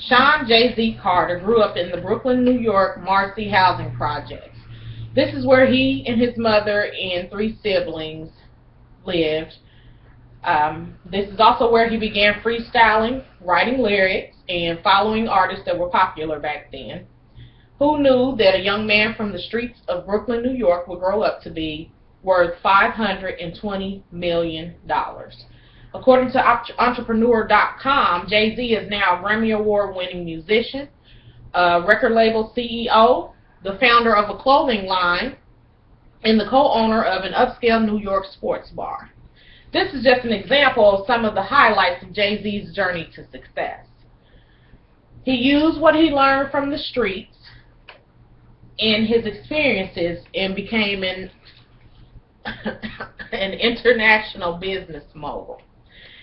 Sean Jay-Z Carter grew up in the Brooklyn, New York, Marcy housing projects. This is where he and his mother and 3 siblings lived. This is also where he began freestyling, writing lyrics, and following artists that were popular back then. Who knew that a young man from the streets of Brooklyn, New York would grow up to be worth $520 million? According to Entrepreneur.com, Jay-Z is now a Grammy Award-winning musician, a record label CEO, the founder of a clothing line, and the co-owner of an upscale New York sports bar. This is just an example of some of the highlights of Jay-Z's journey to success. He used what he learned from the streets and his experiences and became an international business mogul.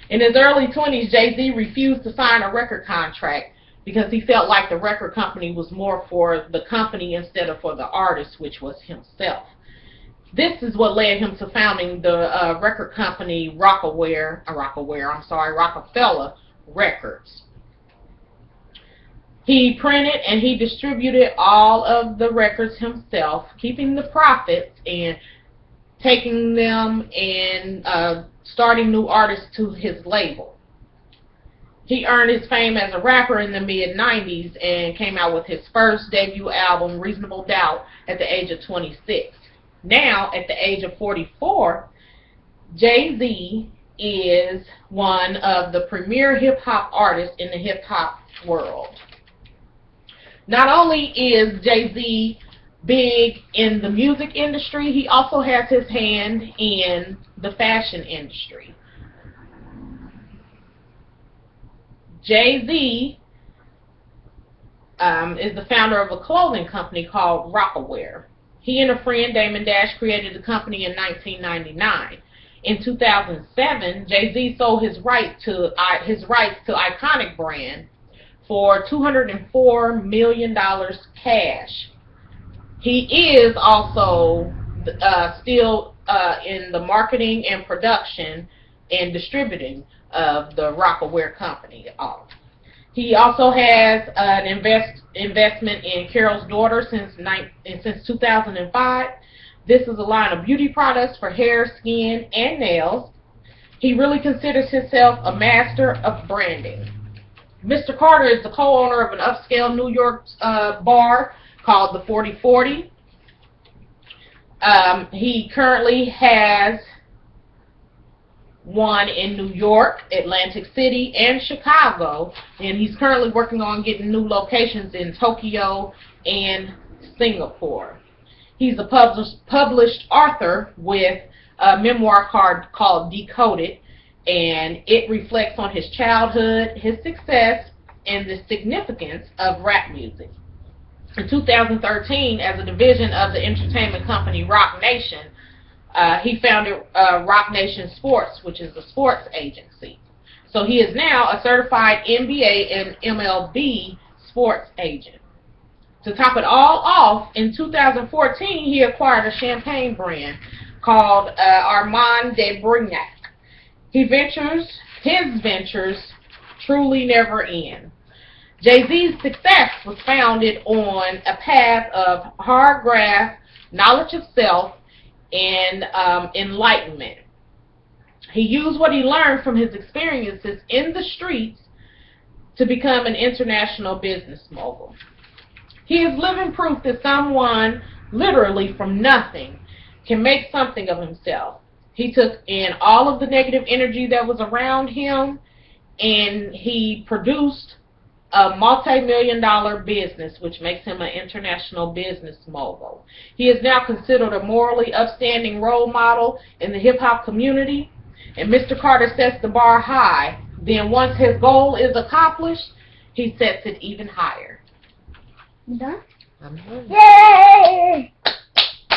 In his early 20s, Jay-Z refused to sign a record contract because he felt like the record company was more for the company instead of for the artist, which was himself. This is what led him to founding the record company Rockefeller Records. He printed and he distributed all of the records himself, keeping the profits and taking them and starting new artists to his label. He earned his fame as a rapper in the mid-90s and came out with his first debut album, Reasonable Doubt, at the age of 26. Now, at the age of 44, Jay-Z is one of the premier hip-hop artists in the hip-hop world. Not only is Jay-Z big in the music industry, he also has his hand in the fashion industry. Jay-Z is the founder of a clothing company called Rockefeller. He and a friend, Damon Dash, created the company in 1999. In 2007, Jay-Z sold his rights to Iconic brand for $204 million cash. He is also still in the marketing and production and distributing of the Rockefeller company. He also has an investment in Carol's Daughter since 2005. This is a line of beauty products for hair, skin, and nails. He really considers himself a master of branding. Mr. Carter is the co-owner of an upscale New York bar called the 4040. He currently has one in New York, Atlantic City, and Chicago, and he's currently working on getting new locations in Tokyo and Singapore. He's a published author with a memoir called Decoded, and it reflects on his childhood, his success, and the significance of rap music. In 2013, as a division of the entertainment company Roc Nation, he founded Roc Nation Sports, which is a sports agency. So he is now a certified NBA and MLB sports agent. To top it all off, in 2014, he acquired a champagne brand called Armand de Brignac. His ventures truly never end. Jay-Z's success was founded on a path of hard graft, knowledge of self, and enlightenment. He used what he learned from his experiences in the streets to become an international business mogul. He is living proof that someone, literally from nothing, can make something of himself. He took in all of the negative energy that was around him, and he produced a multi-million-dollar business, which makes him an international business mogul. He is now considered a morally upstanding role model in the hip-hop community, and Mr. Carter sets the bar high. Then once his goal is accomplished, he sets it even higher. You done? I'm done. Yay!